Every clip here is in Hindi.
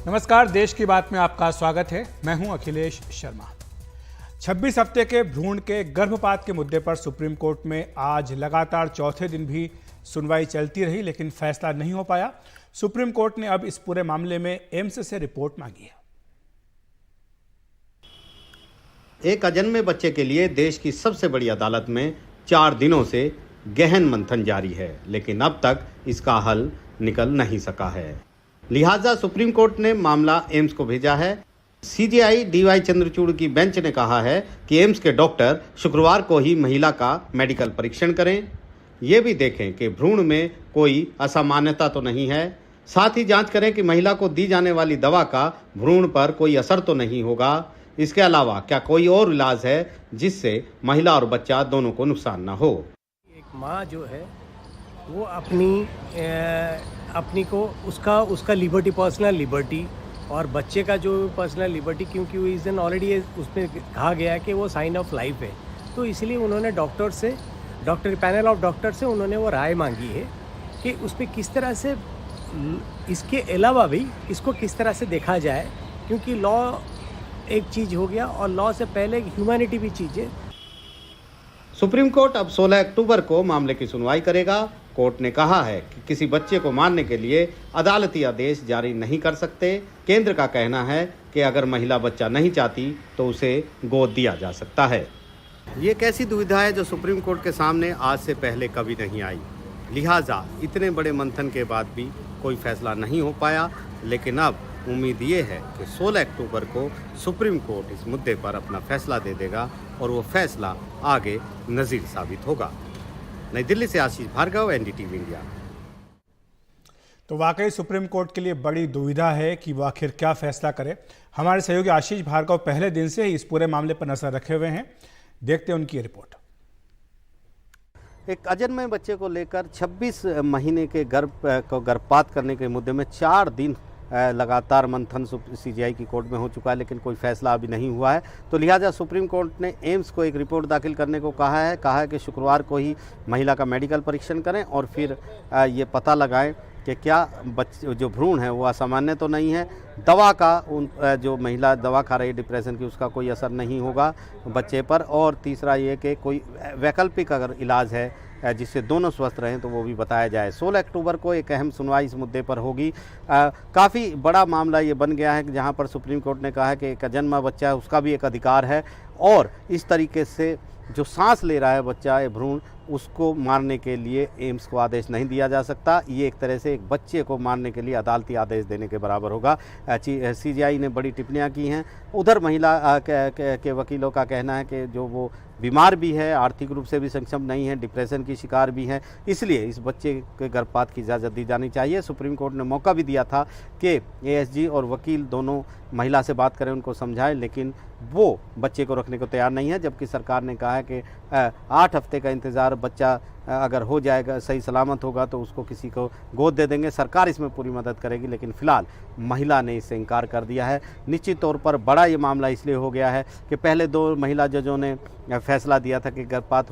नमस्कार, देश की बात में आपका स्वागत है। मैं हूं अखिलेश शर्मा। 26 हफ्ते के भ्रूण के गर्भपात के मुद्दे पर सुप्रीम कोर्ट में आज लगातार चौथे दिन भी सुनवाई चलती रही, लेकिन फैसला नहीं हो पाया। सुप्रीम कोर्ट ने अब इस पूरे मामले में एम्स से रिपोर्ट मांगी है। एक अजन्मे बच्चे के लिए देश की सबसे बड़ी अदालत में 4 दिनों से गहन मंथन जारी है, लेकिन अब तक इसका हल निकल नहीं सका है। लिहाजा सुप्रीम कोर्ट ने मामला एम्स को भेजा है। सीजेआई डीवाई चंद्रचूड़ की बेंच ने कहा है कि एम्स के डॉक्टर शुक्रवार को ही महिला का मेडिकल परीक्षण करें, ये भी देखें कि भ्रूण में कोई असामान्यता तो नहीं है। साथ ही जांच करें कि महिला को दी जाने वाली दवा का भ्रूण पर कोई असर तो नहीं होगा। इसके अलावा क्या कोई और इलाज है जिससे महिला और बच्चा दोनों को नुकसान न हो। एक माँ जो है वो अपनी को उसका लिबर्टी, पर्सनल लिबर्टी, और बच्चे का जो पर्सनल लिबर्टी, क्योंकि वो इस दिन ऑलरेडी उसमें कहा गया है कि वो साइन ऑफ लाइफ है, तो इसलिए उन्होंने पैनल ऑफ डॉक्टर से उन्होंने वो राय मांगी है कि उस पर किस तरह से, इसके अलावा भी इसको किस तरह से देखा जाए, क्योंकि लॉ एक चीज़ हो गया और लॉ से पहले ह्यूमैनिटी भी चीज़ है। सुप्रीम कोर्ट अब 16 अक्टूबर को मामले की सुनवाई करेगा। कोर्ट ने कहा है कि किसी बच्चे को मारने के लिए अदालती आदेश जारी नहीं कर सकते। केंद्र का कहना है कि अगर महिला बच्चा नहीं चाहती तो उसे गोद दिया जा सकता है। ये एक ऐसी दुविधा है जो सुप्रीम कोर्ट के सामने आज से पहले कभी नहीं आई। लिहाजा इतने बड़े मंथन के बाद भी कोई फैसला नहीं हो पाया, लेकिन अब उम्मीद ये है कि 16 अक्टूबर को सुप्रीम कोर्ट इस मुद्दे पर अपना फैसला दे देगा और वो फैसला आगे नज़ीर साबित होगा। नई दिल्ली से आशीष भार्गव, एनडीटीवी इंडिया। तो वाकई सुप्रीम कोर्ट के लिए बड़ी दुविधा है कि वो आखिर क्या फैसला करे। हमारे सहयोगी आशीष भार्गव पहले दिन से ही इस पूरे मामले पर नजर रखे हुए हैं। देखते हैं उनकी रिपोर्ट। एक अजन्मे बच्चे को लेकर 26 महीने के गर्भपात करने के मुद्दे में 4 दिन लगातार मंथन सीजीआई की कोर्ट में हो चुका है, लेकिन कोई फैसला अभी नहीं हुआ है। तो लिहाजा सुप्रीम कोर्ट ने एम्स को एक रिपोर्ट दाखिल करने को कहा है कि शुक्रवार को ही महिला का मेडिकल परीक्षण करें और फिर ये पता लगाएं कि क्या बच्चे जो भ्रूण है वो असामान्य तो नहीं है। दवा का जो महिला दवा खा रही है डिप्रेशन की, उसका कोई असर नहीं होगा बच्चे पर। और तीसरा ये कि कोई वैकल्पिक अगर इलाज है जिससे दोनों स्वस्थ रहें तो वो भी बताया जाए। 16 अक्टूबर को एक अहम सुनवाई इस मुद्दे पर होगी। काफ़ी बड़ा मामला ये बन गया है कि जहाँ पर सुप्रीम कोर्ट ने कहा है कि एक अजन्मा बच्चा है, उसका भी एक अधिकार है, और इस तरीके से जो सांस ले रहा है बच्चा, ये भ्रूण, उसको मारने के लिए एम्स को आदेश नहीं दिया जा सकता। ये एक तरह से एक बच्चे को मारने के लिए अदालती आदेश देने के बराबर होगा। सीजीआई ने बड़ी टिप्पणियां की हैं। उधर महिला के वकीलों का कहना है कि जो वो बीमार भी है, आर्थिक रूप से भी सक्षम नहीं है, डिप्रेशन की शिकार भी है, इसलिए इस बच्चे के गर्भपात की इजाज़त दी जानी चाहिए। सुप्रीम कोर्ट ने मौका भी दिया था कि एएसजी और वकील दोनों महिला से बात करें, उनको समझाएं, लेकिन वो बच्चे को रखने को तैयार नहीं है। जबकि सरकार ने कहा है कि 8 हफ्ते का इंतज़ार, बच्चा अगर हो जाएगा, सही सलामत होगा तो उसको किसी को गोद दे देंगे, सरकार इसमें पूरी मदद करेगी। लेकिन फ़िलहाल महिला ने इससे इनकार कर दिया है। निश्चित तौर पर बड़ा ये मामला इसलिए हो गया है कि पहले 2 महिला जजों ने फैसला दिया था कि गर्भपात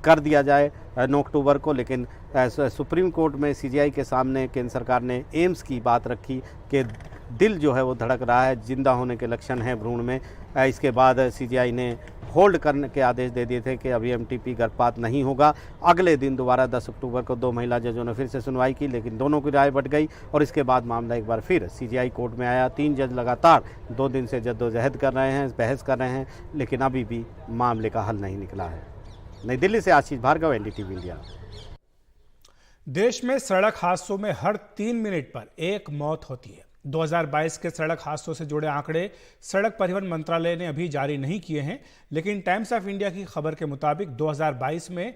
कर दिया जाए 9 अक्टूबर को, लेकिन सुप्रीम कोर्ट में सीजीआई के सामने केंद्र सरकार ने एम्स की बात रखी कि दिल जो है वो धड़क रहा है, जिंदा होने के लक्षण हैं भ्रूण में। इसके बाद सीजीआई ने होल्ड करने के आदेश दे दिए थे कि अभी एमटीपी गर्भपात नहीं होगा। अगले दिन दोबारा 10 अक्टूबर को 2 महिला जजों ने फिर से सुनवाई की, लेकिन दोनों की राय बट गई और इसके बाद मामला एक बार फिर सीजीआई कोर्ट में आया। 3 जज लगातार 2 दिन से जद्दोजहद कर रहे हैं, बहस कर रहे हैं, लेकिन अभी भी मामले का हल नहीं निकला है। नई दिल्ली से आशीष भार्गव, एनडीटीवी इंडिया। देश में सड़क हादसों में हर 3 मिनट पर एक मौत होती है। 2022 के सड़क हादसों से जुड़े आंकड़े सड़क परिवहन मंत्रालय ने अभी जारी नहीं किए हैं, लेकिन टाइम्स ऑफ इंडिया की खबर के मुताबिक 2022 में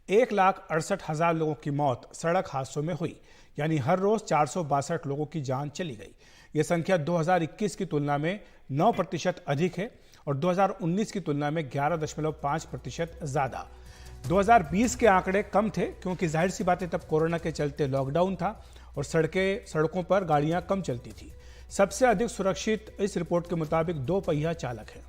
1,68,000 लोगों की मौत सड़क हादसों में हुई, यानी हर रोज 462 लोगों की जान चली गई। यह संख्या 2021 की तुलना में 9% अधिक है और 2019 की तुलना में 11.5% ज़्यादा। 2020 के आंकड़े कम थे क्योंकि जाहिर सी बात है तब कोरोना के चलते लॉकडाउन था और सड़कों पर गाड़ियां कम चलती थी। सबसे अधिक सुरक्षित इस रिपोर्ट के मुताबिक 2 पहिया चालक हैं।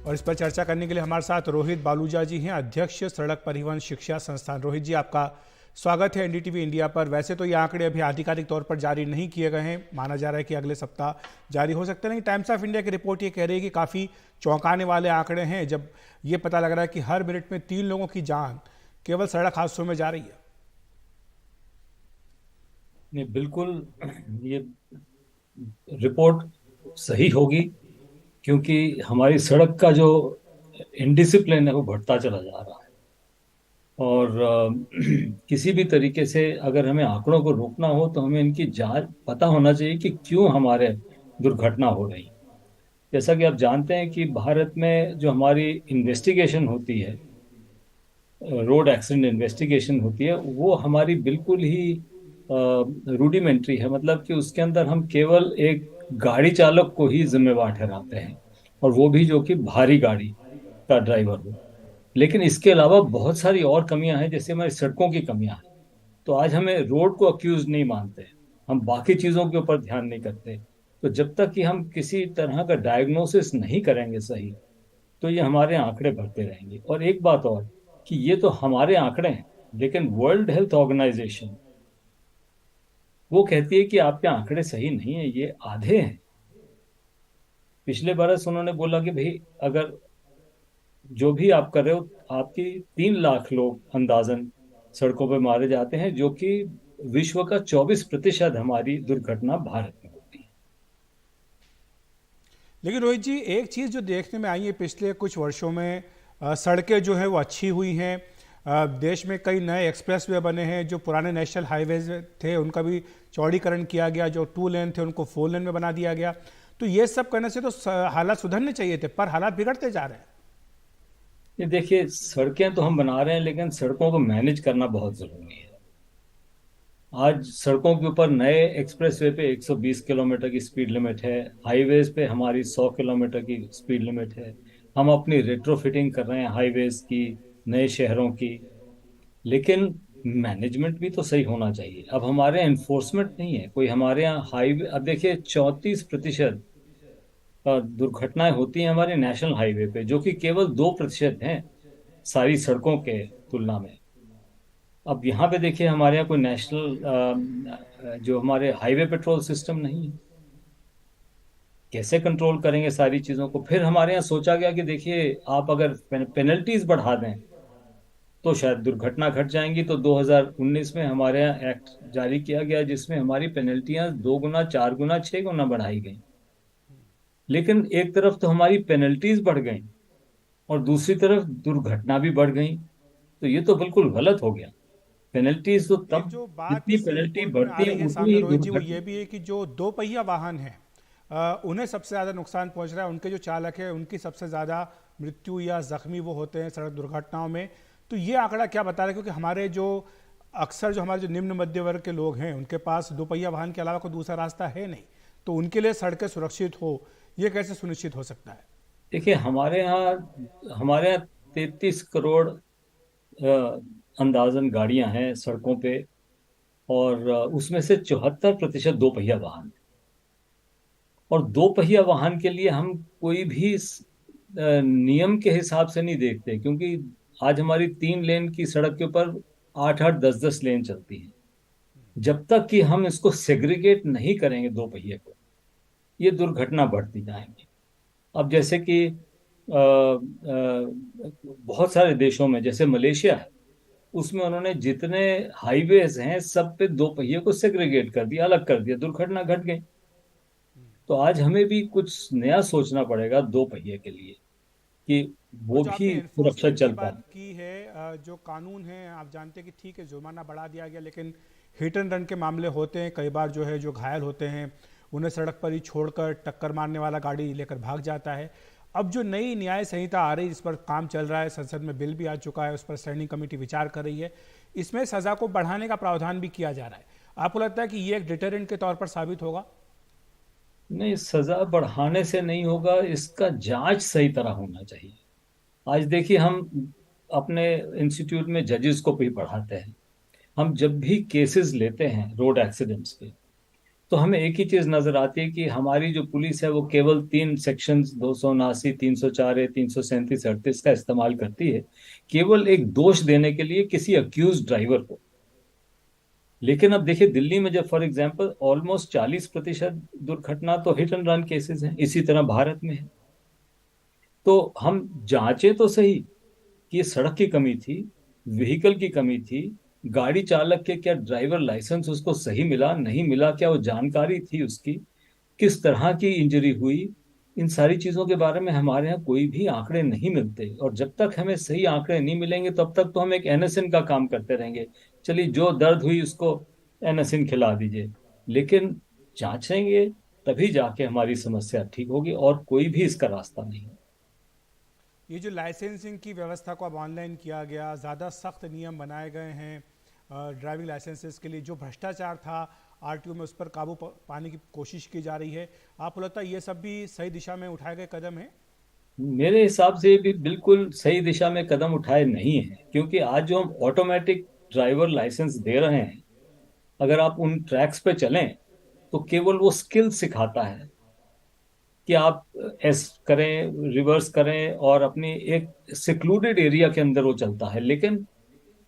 और इस पर चर्चा करने के लिए हमारे साथ रोहित बालूजा जी हैं, अध्यक्ष सड़क परिवहन शिक्षा संस्थान। रोहित जी, आपका स्वागत है एनडीटीवी इंडिया पर। वैसे तो ये आंकड़े अभी आधिकारिक तौर पर जारी नहीं किए गए हैं, माना जा रहा है कि अगले सप्ताह जारी हो सकते हैं, लेकिन टाइम्स ऑफ इंडिया की रिपोर्ट ये कह रही है कि काफ़ी चौंकाने वाले आंकड़े हैं, जब ये पता लग रहा है कि हर मिनट में 3 लोगों की जान केवल सड़क हादसों में जा रही है। नहीं, बिल्कुल ये रिपोर्ट सही होगी, क्योंकि हमारी सड़क का जो इनडिसिप्लिन है वो बढ़ता चला जा रहा है। और किसी भी तरीके से अगर हमें आंकड़ों को रोकना हो तो हमें इनकी जांच पता होना चाहिए कि क्यों हमारे दुर्घटना हो रही। जैसा कि आप जानते हैं कि भारत में जो हमारी इन्वेस्टिगेशन होती है, रोड एक्सीडेंट इन्वेस्टिगेशन होती है, वो हमारी बिल्कुल ही रूडिमेंट्री है। मतलब कि उसके अंदर हम केवल एक गाड़ी चालक को ही जिम्मेवार ठहराते हैं, और वो भी जो कि भारी गाड़ी का ड्राइवर हो। लेकिन इसके अलावा बहुत सारी और कमियां हैं, जैसे हमारी सड़कों की कमियां हैं। तो आज हमें रोड को अक्यूज नहीं मानते, हम बाकी चीज़ों के ऊपर ध्यान नहीं करते। तो जब तक कि हम किसी तरह का डायग्नोसिस नहीं करेंगे सही, तो ये हमारे आंकड़े बढ़ते रहेंगे। और एक बात और, कि ये तो हमारे आंकड़े हैं, लेकिन वर्ल्ड हेल्थ ऑर्गेनाइजेशन वो कहती है कि आपके आंकड़े सही नहीं है, ये आधे हैं। पिछले बरस उन्होंने बोला कि भाई अगर जो भी आप कर रहे हो, आपकी 3 लाख लोग अंदाजन सड़कों पर मारे जाते हैं, जो कि विश्व का 24% हमारी दुर्घटना भारत में होती है। लेकिन रोहित जी, एक चीज़ जो देखने में आई है पिछले कुछ वर्षों में, सड़कें जो है वो अच्छी हुई हैं। देश में कई नए एक्सप्रेसवे बने हैं, जो पुराने नेशनल हाईवेज थे उनका भी चौड़ीकरण किया गया, जो 2 लेन थे उनको 4 लेन में बना दिया गया। तो ये सब करने से तो हालात सुधरने चाहिए थे, पर हालात बिगड़ते जा रहे हैं। ये देखिए, सड़कें तो हम बना रहे हैं, लेकिन सड़कों को मैनेज करना बहुत जरूरी है। आज सड़कों के ऊपर नए एक्सप्रेसवे पे 120 किलोमीटर की स्पीड लिमिट है, हाईवेज पे हमारी 100 किलोमीटर की स्पीड लिमिट है। हम अपनी रेट्रोफिटिंग कर रहे हैं हाईवेज की, नए शहरों की। लेकिन मैनेजमेंट भी तो सही होना चाहिए। अब हमारे एनफोर्समेंट नहीं है कोई हमारे यहाँ हाईवे। अब देखिए, 34% दुर्घटनाएं होती हैं हमारे नेशनल हाईवे पे, जो कि केवल 2% हैं सारी सड़कों के तुलना में। अब यहाँ पे देखिए, हमारे यहाँ कोई नेशनल जो हमारे हाईवे पेट्रोल सिस्टम नहीं है। कैसे कंट्रोल करेंगे सारी चीज़ों को? फिर हमारे यहाँ सोचा गया कि देखिए, आप अगर पेनल्टीज बढ़ा दें तो शायद दुर्घटना घट जाएंगी। तो 2019 में हमारे यहाँ एक्ट जारी किया गया, जिसमें हमारी पेनल्टियां 2 गुना, 4 गुना, 6 गुना बढ़ाई गई। लेकिन एक तरफ तो हमारी पेनल्टीज बढ़ गई और दूसरी तरफ दुर्घटना भी बढ़ गई। तो ये तो बिल्कुल गलत हो गया। पेनल्टीज तो एक तब, जो बात जितनी इस पेनल्टी रिपोर्ट में आ बढ़ती रही है है उतनी सामने ही रोहित जी, वो दुर्घटना। ये भी है कि जो 2 पहिया वाहन है उन्हें सबसे ज़्यादा नुकसान पहुंच रहा है, उनके जो चालक है उनकी सबसे ज़्यादा मृत्यु या जख्मी वो होते हैं सड़क दुर्घटनाओं में। तो ये आंकड़ा क्या बता रहा है? क्योंकि हमारे जो अक्सर जो हमारे जो निम्न मध्य वर्ग के लोग हैं, उनके पास 2 पहिया वाहन के अलावा कोई दूसरा रास्ता है नहीं, तो उनके लिए सड़कें सुरक्षित हो, ये कैसे सुनिश्चित हो सकता है? देखिए, हमारे यहाँ 33 करोड़ अंदाजन गाड़ियां हैं सड़कों पे, और उसमें से 74% 2 पहिया वाहन। और 2 पहिया वाहन के लिए हम कोई भी नियम के हिसाब से नहीं देखते, क्योंकि आज हमारी 3 लेन की सड़क के ऊपर 8-8, 10-10 लेन चलती हैं। जब तक कि हम इसको सेग्रीगेट नहीं करेंगे 2 पहिए को, ये दुर्घटना बढ़ती जाएंगी। अब जैसे कि बहुत सारे देशों में, जैसे मलेशिया है, उसमें उन्होंने जितने हाईवेज हैं सब पे 2 पहिए को सेग्रीगेट कर दिया, अलग कर दिया, दुर्घटना घट गई। तो आज हमें भी कुछ नया सोचना पड़ेगा 2 पहिए के लिए, कि और वो जो भी आपने सुरक्षित एनफोर्समेंट की चल पाए। बात की है, जो कानून है, आप जानते हैं कि ठीक है जुर्माना बढ़ा दिया गया, लेकिन हिट एंड रन के मामले होते हैं, कई बार जो है जो घायल होते हैं उन्हें सड़क पर ही छोड़कर टक्कर मारने वाला गाड़ी लेकर भाग जाता है। अब जो नई न्याय संहिता आ रही, जिस पर काम चल रहा है, संसद में बिल भी आ चुका है, उस पर स्टैंडिंग कमेटी विचार कर रही है, इसमें सजा को बढ़ाने का प्रावधान भी किया जा रहा है। आपको लगता है कि ये एक डिटरेंट के तौर पर साबित होगा? नहीं, सजा बढ़ाने से नहीं होगा, इसका जांच सही तरह होना चाहिए। आज देखिए, हम अपने इंस्टीट्यूट में जजेस को भी पढ़ाते हैं। हम जब भी केसेस लेते हैं रोड एक्सीडेंट्स पे, तो हमें एक ही चीज नजर आती है कि हमारी जो पुलिस है वो केवल 3 सेक्शंस 279, 304, 337, 38 का इस्तेमाल करती है, केवल एक दोष देने के लिए किसी अक्यूज ड्राइवर को। लेकिन अब देखिए दिल्ली में जब फॉर एग्जांपल ऑलमोस्ट 40% दुर्घटना तो हिट एंड रन केसेस हैं, इसी तरह भारत में है। तो हम जांचें तो सही कि ये सड़क की कमी थी, व्हीकल की कमी थी, गाड़ी चालक के क्या ड्राइवर लाइसेंस उसको सही मिला नहीं मिला, क्या वो जानकारी थी उसकी, किस तरह की इंजरी हुई, इन सारी चीजों के बारे में हमारे यहाँ कोई भी आंकड़े नहीं मिलते। और जब तक हमें सही आंकड़े नहीं मिलेंगे तब तक तो हम एक एनएसएन का काम करते रहेंगे, चलिए जो दर्द हुई उसको एनएसएन खिला दीजिए। लेकिन जांचेंगे तभी जाके हमारी समस्या ठीक होगी, और कोई भी इसका रास्ता नहीं है। ये जो लाइसेंसिंग की व्यवस्था को अब ऑनलाइन किया गया, ज़्यादा सख्त नियम बनाए गए हैं ड्राइविंग लाइसेंसेस के लिए, जो भ्रष्टाचार था आरटीओ में उस पर काबू पाने की कोशिश की जा रही है, आपको लगता है ये सब भी सही दिशा में उठाए गए कदम है? मेरे हिसाब से भी बिल्कुल सही दिशा में कदम उठाए नहीं है, क्योंकि आज जो हम ऑटोमेटिक ड्राइवर लाइसेंस दे रहे हैं, अगर आप उन ट्रैक्स पे चलें तो केवल वो स्किल सिखाता है कि आप एस करें, रिवर्स करें, और अपनी एक सिक्लूडेड एरिया के अंदर वो चलता है। लेकिन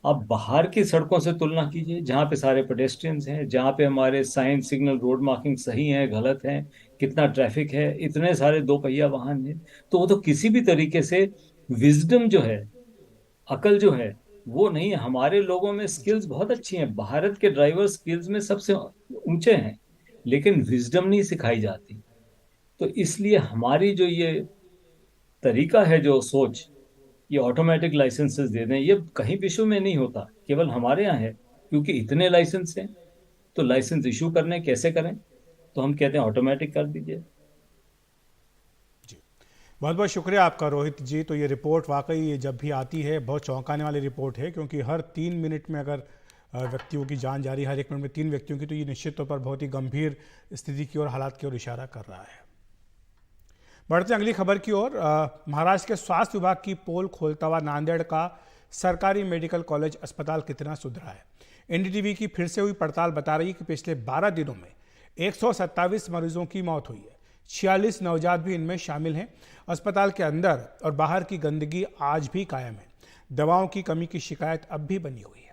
आप बाहर की सड़कों से तुलना कीजिए, जहाँ पे सारे पेडेस्ट्रियंस हैं, जहाँ पे हमारे साइन सिग्नल रोड मार्किंग सही है गलत है, कितना ट्रैफिक है, इतने सारे 2 पहिया वाहन हैं, तो वो तो किसी भी तरीके से विजडम जो है, अकल जो है वो नहीं है। हमारे लोगों में स्किल्स बहुत अच्छी हैं, भारत के ड्राइवर स्किल्स में सबसे ऊंचे हैं, लेकिन विजडम नहीं सिखाई जाती। तो इसलिए हमारी जो ये तरीका है, जो सोच, ये ऑटोमेटिक लाइसेंसेस दे दें, ये कहीं विश्व में नहीं होता, केवल हमारे यहाँ है। क्योंकि इतने लाइसेंस हैं तो लाइसेंस इशू करने कैसे करें, तो हम कहते हैं ऑटोमेटिक कर दीजिए। बहुत बहुत शुक्रिया आपका रोहित जी। तो ये रिपोर्ट वाकई ये जब भी आती है बहुत चौंकाने वाली रिपोर्ट है, क्योंकि हर 3 मिनट में अगर व्यक्तियों की जान जा रही है, हर 1 मिनट में 3 व्यक्तियों की, तो ये निश्चित तौर पर बहुत ही गंभीर स्थिति की और हालात की ओर इशारा कर रहा है। बढ़ते अगली खबर की ओर। महाराष्ट्र के स्वास्थ्य विभाग की पोल खोलता हुआ नांदेड़ का सरकारी मेडिकल कॉलेज अस्पताल कितना सुधरा है। एनडीटीवी की फिर से हुई पड़ताल बता रही है कि पिछले 12 दिनों में 127 मरीजों की मौत हुई है, 46 नवजात भी इनमें शामिल हैं। अस्पताल के अंदर और बाहर की गंदगी आज भी कायम है। दवाओं की कमी की शिकायत अब भी बनी हुई है।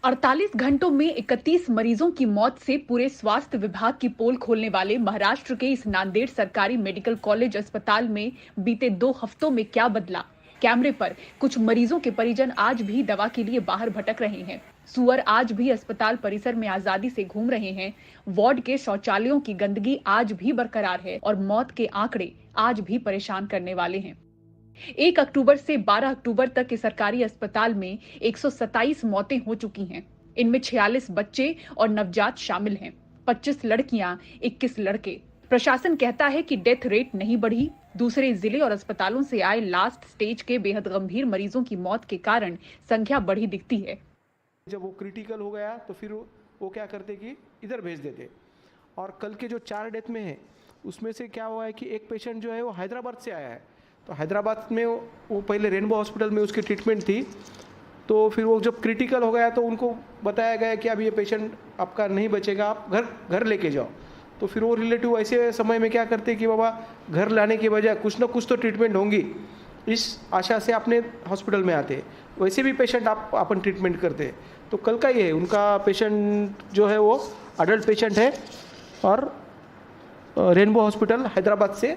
48 घंटों में 31 मरीजों की मौत से पूरे स्वास्थ्य विभाग की पोल खोलने वाले महाराष्ट्र के इस नांदेड़ सरकारी मेडिकल कॉलेज अस्पताल में बीते 2 हफ्तों में क्या बदला। कैमरे पर कुछ मरीजों के परिजन आज भी दवा के लिए बाहर भटक रहे हैं। सुअर आज भी अस्पताल परिसर में आजादी से घूम रहे हैं। वार्ड के शौचालयों की गंदगी आज भी बरकरार है और मौत के आंकड़े आज भी परेशान करने वाले हैं। 1 अक्टूबर से 12 अक्टूबर तक इस सरकारी अस्पताल में 127 मौतें हो चुकी हैं। इनमें 46 बच्चे और नवजात शामिल हैं, 25 लड़कियां, 21 लड़के। प्रशासन कहता है कि डेथ रेट नहीं बढ़ी। दूसरे जिले और अस्पतालों से आए लास्ट स्टेज के बेहद गंभीर मरीजों की मौत के कारण संख्या बढ़ी दिखती है। जब वो क्रिटिकल हो गया तो फिर वो क्या करते कि इधर भेज देते। और कल के जो 4 डेथ में है उसमें से क्या हुआ है कि एक पेशेंट जो है वो हैदराबाद से आया है। तो हैदराबाद में वो पहले रेनबो हॉस्पिटल में उसकी ट्रीटमेंट थी, तो फिर वो जब क्रिटिकल हो गया तो उनको बताया गया कि अब ये पेशेंट आपका नहीं बचेगा, आप घर लेके जाओ। तो फिर वो रिलेटिव ऐसे समय में क्या करते कि बाबा घर लाने के बजाय कुछ ना कुछ तो ट्रीटमेंट होंगी, इस आशा से अपने हॉस्पिटल में आते। वैसे भी पेशेंट अपन ट्रीटमेंट करते। तो कल का ये है, उनका पेशेंट जो है वो अडल्ट पेशेंट है और रेनबो हॉस्पिटल हैदराबाद से,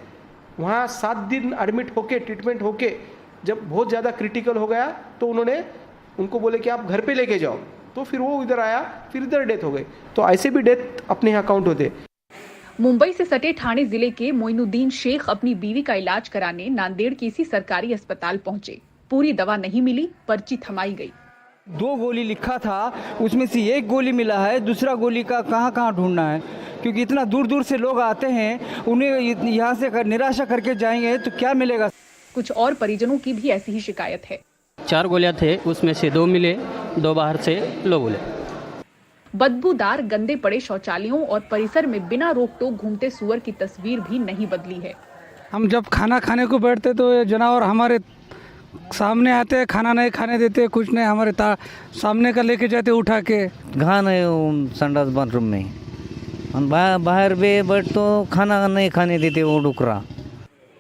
वहाँ 7 दिन एडमिट होके ट्रीटमेंट होके जब बहुत ज़्यादा क्रिटिकल हो गया तो उन्होंने उनको बोले कि आप घर पे लेके जाओ। तो फिर वो इधर आया, फिर इधर डेथ हो गई। तो ऐसे भी डेथ अपने यहाँ काउंट होते। मुंबई से सटे ठाणे जिले के मोइनुद्दीन शेख अपनी बीवी का इलाज कराने नांदेड़ के इसी सरकारी अस्पताल पहुंचे। पूरी दवा नहीं मिली, पर्ची थमाई गई। 2 गोली लिखा था, उसमें से 1 गोली मिला है, दूसरा गोली का कहाँ ढूंढना है, क्योंकि इतना दूर दूर से लोग आते हैं, उन्हें यहाँ से निराशा करके जाएंगे तो क्या मिलेगा। कुछ और परिजनों की भी ऐसी ही शिकायत है। 4 गोलियां थे, उसमें से 2 मिले, 2 बाहर से लो बोले। बदबूदार गंदे पड़े शौचालयों और परिसर में बिना रोक टोक घूमते सुअर की तस्वीर भी नहीं बदली है। हम जब खाना खाने को बैठते तो ये जानवर हमारे सामने आते हैं, खाना नहीं खाने देते, कुछ नहीं, हमारे सामने का लेके जाते उठा के। घान है वो संडास बाथरूम में, बाहर भी बट तो खाना नहीं खाने देते वो डुकरा।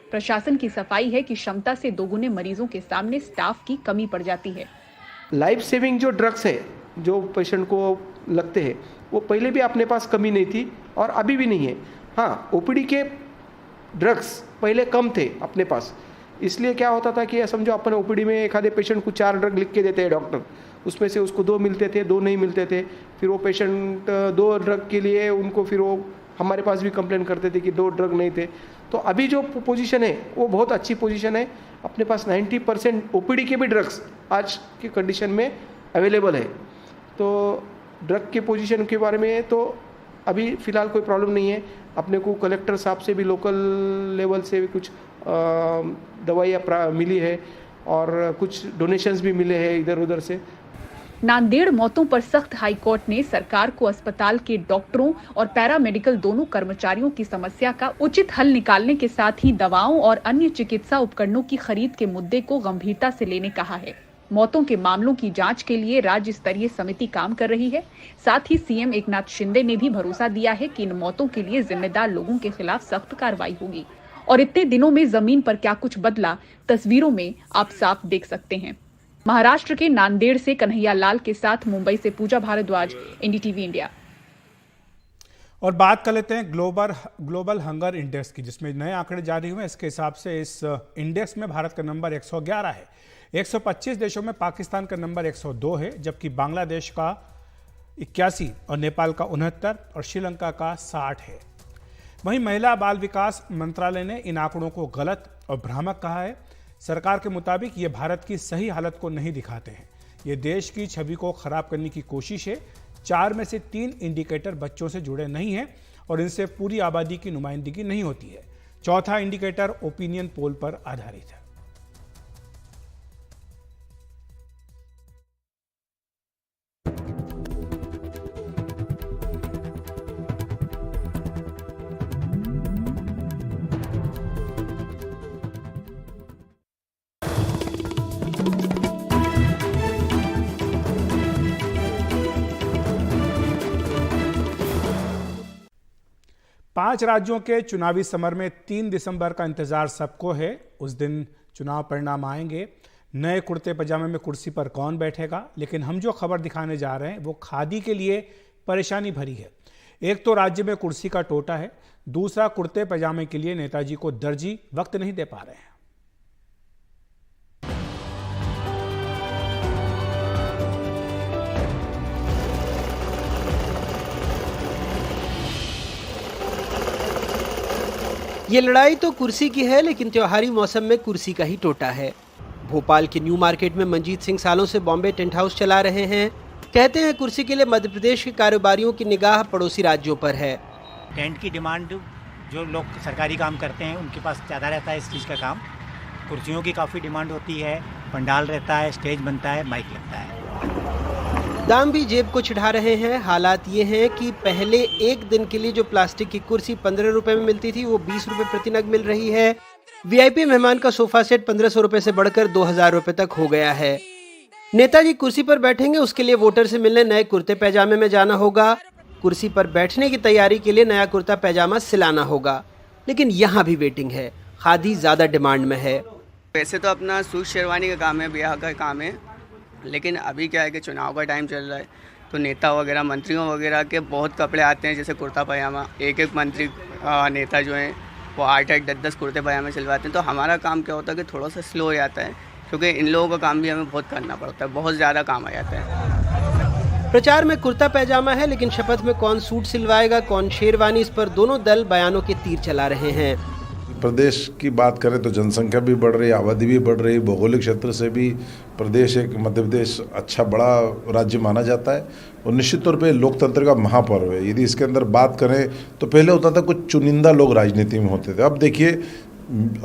प्रशासन की सफाई है कि क्षमता से दोगुने मरीजों के सामने स्टाफ की कमी पड़ जाती है। लाइफ सेविंग जो ड्रग्स है जो पेशेंट को लगते हैं वो पहले भी अपने पास कमी नहीं थी और अभी भी नहीं है। हाँ, ओपीडी के ड्रग्स पहले कम थे अपने पास, इसलिए क्या होता था कि समझो अपन ओपीडी में एक आधे पेशेंट को 4 ड्रग लिख के देते हैं डॉक्टर, उसमें से उसको 2 मिलते थे, 2 नहीं मिलते थे, फिर वो पेशेंट 2 ड्रग के लिए उनको फिर वो हमारे पास भी कंप्लेन करते थे कि 2 ड्रग नहीं थे। तो अभी जो पोजीशन है वो बहुत अच्छी पोजीशन है, अपने पास 90% ओपीडी के भी ड्रग्स आज की कंडीशन में अवेलेबल है। तो ड्रग के पोजीशन के बारे में तो अभी फ़िलहाल कोई प्रॉब्लम नहीं है। अपने को कलेक्टर साहब से भी लोकल लेवल से भी कुछ दवाइयाँ मिली है और कुछ डोनेशंस भी मिले हैं इधर उधर से। नांदेड़ मौतों पर सख्त हाईकोर्ट ने सरकार को अस्पताल के डॉक्टरों और पैरामेडिकल दोनों कर्मचारियों की समस्या का उचित हल निकालने के साथ ही दवाओं और अन्य चिकित्सा उपकरणों की खरीद के मुद्दे को गंभीरता से लेने कहा है। मौतों के मामलों की जांच के लिए राज्य स्तरीय समिति काम कर रही है। साथ ही सीएम एकनाथ शिंदे ने भी भरोसा दिया है कि इन मौतों के लिए जिम्मेदार लोगों के खिलाफ सख्त कार्रवाई होगी। और इतने दिनों में जमीन पर क्या कुछ बदला, तस्वीरों में आप साफ देख सकते हैं। महाराष्ट्र के नांदेड़ से कन्हैया लाल के साथ मुंबई से पूजा भारद्वाज, एनडीटीवी इंडिया। और बात कर लेते हैं ग्लोबल हंगर इंडेक्स की, जिसमें नए आंकड़े जारी हुए। इसके हिसाब से इस इंडेक्स में भारत का नंबर 111 है। 125 देशों में पाकिस्तान का नंबर 102 है, जबकि बांग्लादेश का 81 और नेपाल का 69 और श्रीलंका का 60 है। वहीं महिला बाल विकास मंत्रालय ने इन आंकड़ों को गलत और भ्रामक कहा है। सरकार के मुताबिक ये भारत की सही हालत को नहीं दिखाते हैं, ये देश की छवि को खराब करने की कोशिश है। 4 में से 3 इंडिकेटर बच्चों से जुड़े नहीं हैं और इनसे पूरी आबादी की नुमाइंदगी नहीं होती है। चौथा इंडिकेटर ओपिनियन पोल पर आधारित है। पांच राज्यों के चुनावी समर में 3 दिसंबर का इंतजार सबको है। उस दिन चुनाव परिणाम आएंगे। नए कुर्ते पजामे में कुर्सी पर कौन बैठेगा, लेकिन हम जो खबर दिखाने जा रहे हैं वो खादी के लिए परेशानी भरी है। एक तो राज्य में कुर्सी का टोटा है, दूसरा कुर्ते पजामे के लिए नेताजी को दर्जी वक्त नहीं दे पा रहे हैं। ये लड़ाई तो कुर्सी की है, लेकिन त्योहारी मौसम में कुर्सी का ही टोटा है। भोपाल के न्यू मार्केट में मंजीत सिंह सालों से बॉम्बे टेंट हाउस चला रहे हैं। कहते हैं कुर्सी के लिए मध्य प्रदेश के कारोबारियों की निगाह पड़ोसी राज्यों पर है। टेंट की डिमांड जो लोग सरकारी काम करते हैं उनके पास ज़्यादा रहता है इस चीज़ का काम। कुर्सियों की काफ़ी डिमांड होती है, पंडाल रहता है, स्टेज बनता है, माइक लगता है। दाम भी जेब को चिढ़ा रहे हैं। हालात ये हैं कि पहले एक दिन के लिए जो प्लास्टिक की कुर्सी 15 रुपए में मिलती थी वो 20 रुपए प्रति नग मिल रही है। वीआईपी मेहमान का सोफा सेट 1500 रुपए से बढ़कर 2000 रुपए तक हो गया है। नेताजी कुर्सी पर बैठेंगे, उसके लिए वोटर से मिलने नए कुर्ते पैजामे में जाना होगा। कुर्सी पर बैठने की तैयारी के लिए नया कुर्ता पैजामा सिलाना होगा। लेकिन यहाँ भी वेटिंग है, खादी ज्यादा डिमांड में है। वैसे तो अपना सूट शेरवानी का काम है, ब्याह का काम है, लेकिन अभी क्या है कि चुनाव का टाइम चल रहा है तो नेता वगैरह मंत्रियों वगैरह के बहुत कपड़े आते हैं, जैसे कुर्ता पजामा। एक मंत्री नेता जो हैं वो 8-8, 10-10 कुर्ते पजामे सिलवाते हैं। तो हमारा काम क्या होता है कि थोड़ा सा स्लो हो जाता है, क्योंकि इन लोगों का काम भी हमें बहुत करना पड़ता है, बहुत ज़्यादा काम आ जाता है। प्रचार में कुर्ता पैजामा है, लेकिन शपथ में कौन सूट सिलवाएगा, कौन शेरवानी, इस पर दोनों दल बयानों के तीर चला रहे हैं। प्रदेश की बात करें तो जनसंख्या भी बढ़ रही है, आबादी भी बढ़ रही है, भौगोलिक क्षेत्र से भी प्रदेश एक मध्य प्रदेश अच्छा बड़ा राज्य माना जाता है और निश्चित तौर पे लोकतंत्र का महापर्व है। यदि इसके अंदर बात करें तो पहले होता था कुछ चुनिंदा लोग राजनीति में होते थे, अब देखिए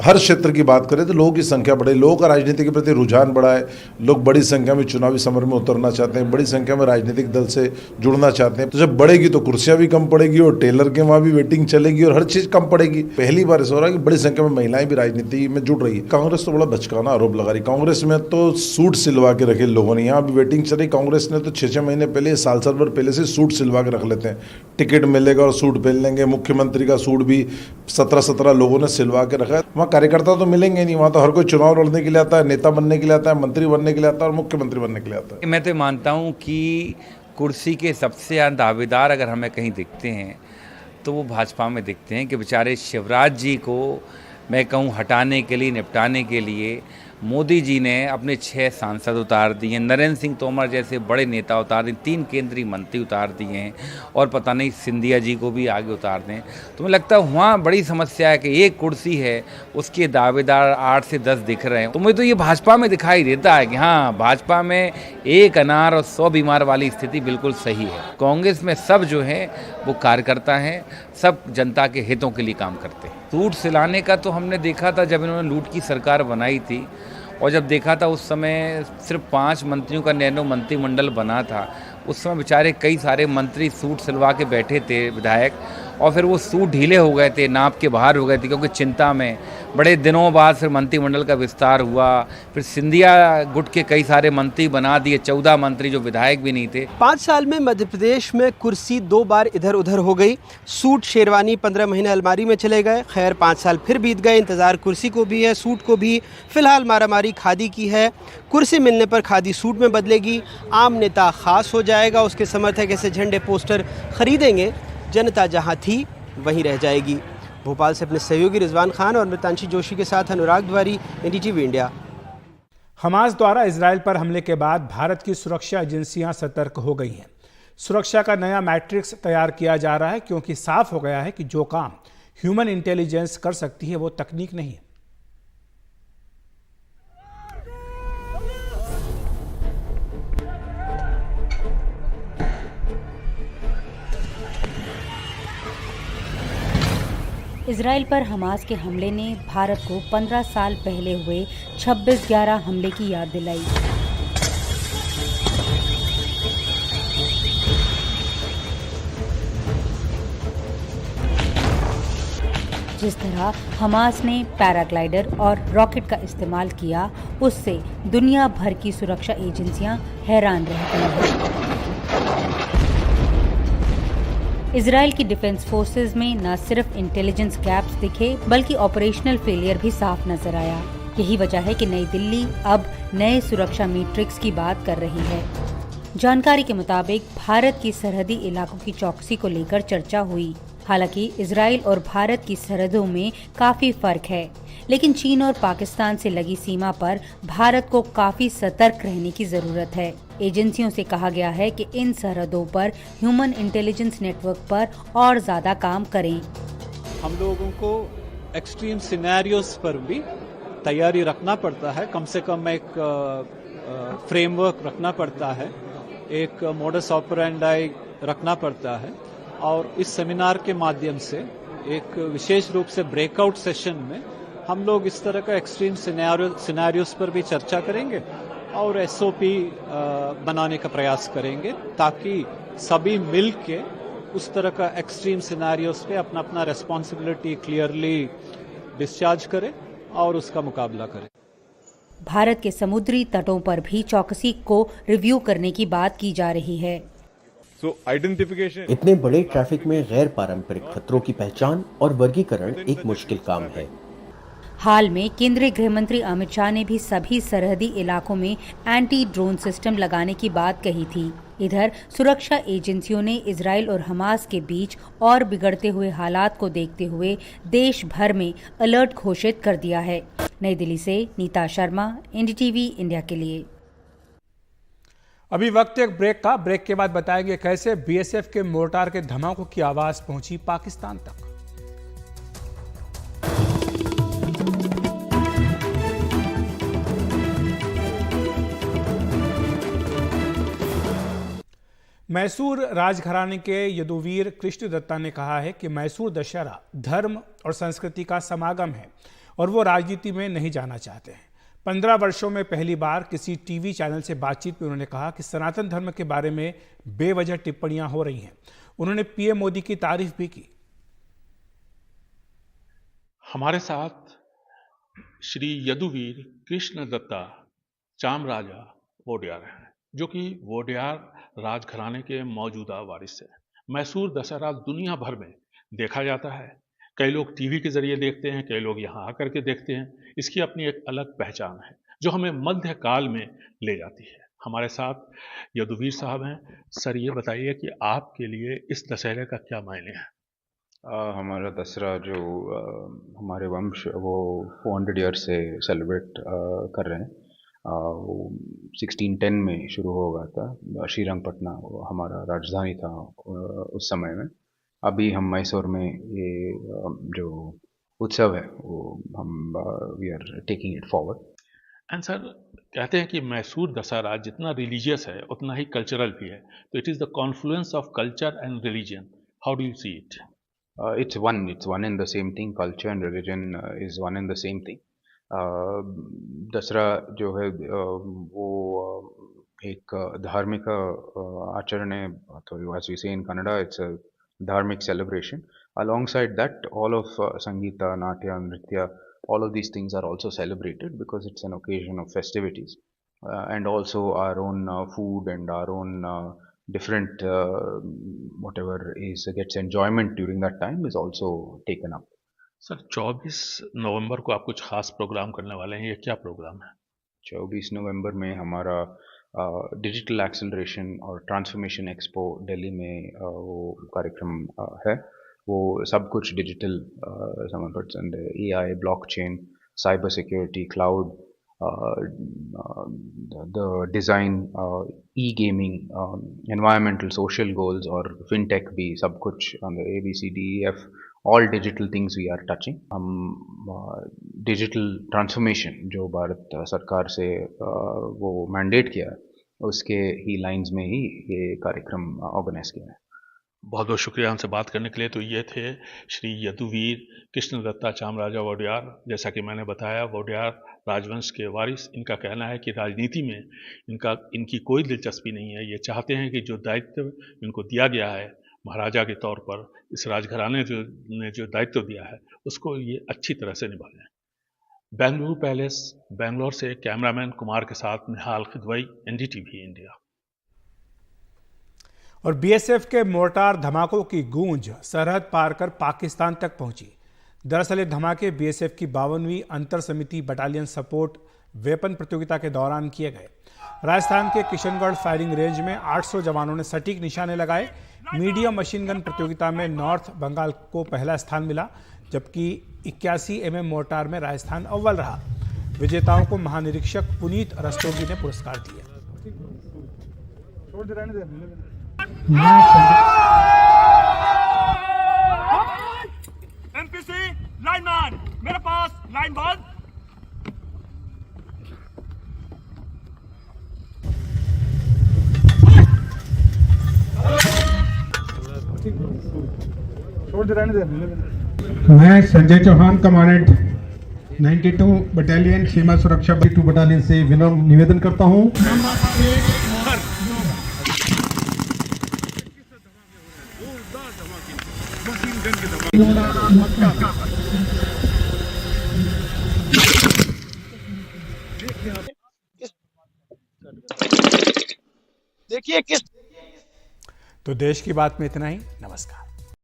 हर क्षेत्र की बात करें तो लोगों की संख्या बढ़े, लोगों का राजनीति के प्रति रुझान बढ़ा है, लोग बड़ी संख्या में चुनावी समर में उतरना चाहते हैं, बड़ी संख्या में राजनीतिक दल से जुड़ना चाहते हैं। तो जब बढ़ेगी तो कुर्सियां भी कम पड़ेगी और टेलर के वहाँ भी वेटिंग चलेगी और हर चीज़ कम पड़ेगी। पहली बार ऐसा हो रहा है कि बड़ी संख्या में महिलाएं भी राजनीति में जुड़ रही है। कांग्रेस तो बड़ा बचकाना आरोप लगा रही, कांग्रेस में तो सूट सिलवा के रखे लोगों ने, यहाँ भी वेटिंग चल रही। कांग्रेस ने तो 6-6 महीने पहले, साल भर पहले से सूट सिलवा के रख लेते हैं, टिकट मिलेगा और सूट पहन लेंगे। मुख्यमंत्री का सूट भी 17 लोगों ने सिलवा के रखा है। वहाँ कार्यकर्ता तो मिलेंगे नहीं, वहाँ तो हर कोई चुनाव लड़ने के लिए आता है, नेता बनने के लिए आता है, मंत्री बनने के लिए आता है और मुख्यमंत्री बनने के लिए आता है। मैं तो मानता हूँ कि कुर्सी के सबसे ज़्यादा दावेदार अगर हमें कहीं दिखते हैं तो वो भाजपा में दिखते हैं कि बेचारे शिवराज जी को मैं कहूँ हटाने के लिए, निपटाने के लिए मोदी जी ने अपने 6 सांसद उतार दिए, नरेंद्र सिंह तोमर जैसे बड़े नेता उतार दिए, 3 केंद्रीय मंत्री उतार दिए हैं और पता नहीं सिंधिया जी को भी आगे उतार दें। तो मुझे लगता है वहाँ बड़ी समस्या है कि एक कुर्सी है उसके दावेदार 8 से 10 दिख रहे हैं। तो मुझे तो ये भाजपा में दिखाई देता है कि हाँ, भाजपा में 1 अनार और 100 बीमार वाली स्थिति बिल्कुल सही है। कांग्रेस में सब जो है वो कार्यकर्ता हैं, सब जनता के हितों के लिए काम करते हैं। सूट सिलाने का तो हमने देखा था जब इन्होंने लूट की सरकार बनाई थी, और जब देखा था उस समय सिर्फ 5 मंत्रियों का नैनो मंत्रिमंडल बना था। उस समय बेचारे कई सारे मंत्री सूट सिलवा के बैठे थे, विधायक, और फिर वो सूट ढीले हो गए थे, नाप के बाहर हो गए थे, क्योंकि चिंता में बड़े दिनों बाद फिर मंत्रिमंडल का विस्तार हुआ। फिर सिंधिया गुट के कई सारे मंत्री बना दिए, 14 मंत्री जो विधायक भी नहीं थे। 5 साल में मध्य प्रदेश में कुर्सी 2 बार इधर उधर हो गई। सूट शेरवानी 15 महीने अलमारी में चले गए। खैर 5 साल फिर बीत गए, इंतजार कुर्सी को भी है, सूट को भी। फिलहाल मारामारी खादी की है। कुर्सी मिलने पर खादी सूट में बदलेगी। आम नेता खास हो जाएगा, उसके समर्थक ऐसे झंडे पोस्टर खरीदेंगे। जनता जहां थी वहीं रह जाएगी। भोपाल से अपने सहयोगी रिजवान खान और मृतांशी जोशी के साथ अनुराग द्वारी, एनडीटीवी इंडिया। हमास द्वारा इजराइल पर हमले के बाद भारत की सुरक्षा एजेंसियां सतर्क हो गई हैं। सुरक्षा का नया मैट्रिक्स तैयार किया जा रहा है, क्योंकि साफ हो गया है कि जो काम ह्यूमन इंटेलिजेंस कर सकती है वो तकनीक नहीं है। इजराइल पर हमास के हमले ने भारत को 15 साल पहले हुए 26/11 हमले की याद दिलाई। जिस तरह हमास ने पैराग्लाइडर और रॉकेट का इस्तेमाल किया, उससे दुनिया भर की सुरक्षा एजेंसियां हैरान रह गई हैं। इजराइल की डिफेंस फोर्सेज में न सिर्फ इंटेलिजेंस गैप्स दिखे, बल्कि ऑपरेशनल फेलियर भी साफ नजर आया। यही वजह है कि नई दिल्ली अब नए सुरक्षा मैट्रिक्स की बात कर रही है। जानकारी के मुताबिक भारत की सरहदी इलाकों की चौकसी को लेकर चर्चा हुई। हालांकि इजराइल और भारत की सरहदों में काफी फर्क है, लेकिन चीन और पाकिस्तान से लगी सीमा पर भारत को काफी सतर्क रहने की जरूरत है। एजेंसियों से कहा गया है कि इन सरहदों पर ह्यूमन इंटेलिजेंस नेटवर्क पर और ज्यादा काम करें। हम लोगों को एक्सट्रीम सिनेरियोस पर भी तैयारी रखना पड़ता है, कम से कम एक फ्रेमवर्क रखना पड़ता है, एक मोडस ऑपरेंडाई रखना पड़ता है। और इस सेमिनार के माध्यम से एक विशेष रूप से ब्रेकआउट सेशन में हम लोग इस तरह का एक्सट्रीम सिनेरियोस पर भी चर्चा करेंगे और एसओपी बनाने का प्रयास करेंगे, ताकि सभी मिल के उस तरह का एक्सट्रीम सिनेरियोस पे अपना अपना रेस्पॉन्सिबिलिटी क्लियरली डिस्चार्ज करें और उसका मुकाबला करें। भारत के समुद्री तटों पर भी चौकसी को रिव्यू करने की बात की जा रही है। आइडेंटिफिकेशन इतने बड़े ट्रैफिक में गैर पारंपरिक खतरों की पहचान और वर्गीकरण एक मुश्किल काम है। हाल में केंद्रीय गृह मंत्री अमित शाह ने भी सभी सरहदी इलाकों में एंटी ड्रोन सिस्टम लगाने की बात कही थी। इधर सुरक्षा एजेंसियों ने इजराइल और हमास के बीच और बिगड़ते हुए हालात को देखते हुए देश भर में अलर्ट घोषित कर दिया है। नई दिल्ली से नीता शर्मा, एनडीटीवी इंडिया के लिए। अभी वक्त एक ब्रेक का। ब्रेक के बाद बताएंगे कैसे बीएसएफ के मोर्टार के धमाकों की आवाज पहुंची पाकिस्तान तक। मैसूर राजघराने के यदुवीर कृष्ण दत्ता ने कहा है कि मैसूर दशहरा धर्म और संस्कृति का समागम है और वो राजनीति में नहीं जाना चाहते हैं। 15 वर्षों में पहली बार किसी टीवी चैनल से बातचीत में उन्होंने कहा कि सनातन धर्म के बारे में बेवजह टिप्पणियां हो रही हैं। उन्होंने पीएम मोदी की तारीफ भी की। हमारे साथ श्री यदुवीर कृष्ण दत्ता चामराजा वोडियार हैं, जो कि वोडियार राजघराने के मौजूदा वारिस हैं। मैसूर दशहरा दुनिया भर में देखा जाता है। कई लोग टीवी के जरिए देखते हैं, कई लोग यहाँ आकर के देखते हैं। इसकी अपनी एक अलग पहचान है जो हमें मध्य काल में ले जाती है। हमारे साथ यदुवीर साहब हैं। सर, ये बताइए कि आपके लिए इस दशहरे का क्या मायने है? हमारा दसरा जो हमारे वंश वो 400 ईयर से सेलिब्रेट कर रहे हैं। वो 1610 में शुरू हो गया था। श्रीरंगपटना हमारा राजधानी था उस समय में। अभी हम मैसूर में ये जो उत्सव है वो हम we are taking it forward. And sir, कहते हैं कि मैसूर दशहरा जितना रिलीजियस है उतना ही कल्चरल भी है, तो it is the Confluence of culture and religion. How do you see it? It's one and the same thing. Culture and religion is one and the same thing. दसरा जो है वो एक धार्मिक आचरण है, तो as we say in Kannada, it's a dharmic celebration. Alongside that, all of Sangeeta, Natya, Nritya, all of these things are also celebrated because it's an occasion of festivities. And also our own food and our own different whatever is gets enjoyment during that time is also taken up. Sir, 24 नवंबर को आप कुछ खास प्रोग्राम करने वाले हैं, ये क्या प्रोग्राम है? 24 नवंबर में हमारा डिजिटल एक्सेलरेशन और ट्रांसफॉर्मेशन एक्सपो दिल्ली में वो कार्यक्रम है। वो सब कुछ डिजिटल समर्पित AI, blockchain, cyber security, cloud, the design, e-gaming, environmental, social goals और fintech भी सब कुछ on the ABCDEF, all digital things we are touching. हम digital transformation जो भारत सरकार से वो mandate किया है, उसके ही लाइंस में ही ये कार्यक्रम ऑर्गेनाइज किया है। बहुत बहुत शुक्रिया हमसे बात करने के लिए। तो ये थे श्री यदुवीर कृष्ण दत्ता चामराजा वोडियार। जैसा कि मैंने बताया, वोडियार राजवंश के वारिस। इनका कहना है कि राजनीति में इनकी कोई दिलचस्पी नहीं है। ये चाहते हैं कि जो दायित्व इनको दिया गया है महाराजा के तौर पर, इस राजघराने ने जो दायित्व दिया है उसको ये अच्छी तरह से निभाएं। बेंगलुरु पैलेस, बेंगलोर से कैमरामैन कुमार के साथ निहाल खिदवई, NDTV इंडिया। और बीएसएफ के मोर्टार धमाकों की गूंज सरहद पार कर पाकिस्तान तक पहुंची। दरअसल ये धमाके बीएसएफ की 52वीं अंतर समिति बटालियन सपोर्ट वेपन प्रतियोगिता के दौरान किए गए। राजस्थान के किशनगढ़ फायरिंग रेंज में 800 जवानों ने सटीक निशाने लगाए। मीडियम मशीन गन प्रतियोगिता में नॉर्थ बंगाल को पहला स्थान मिला, जबकि 81 mm मोर्टार में राजस्थान अव्वल रहा। विजेताओं को महानिरीक्षक पुनीत रस्तोगी ने पुरस्कार दिया। MPC लाइनमैन, मेरे पास लाइन बंद। मैं संजय चौहान, कमांडेंट 92 बटालियन सीमा सुरक्षा 2 बटालियन से विनम्र निवेदन करता हूं। देखिए किस। तो देश की बात में इतना ही। नमस्कार।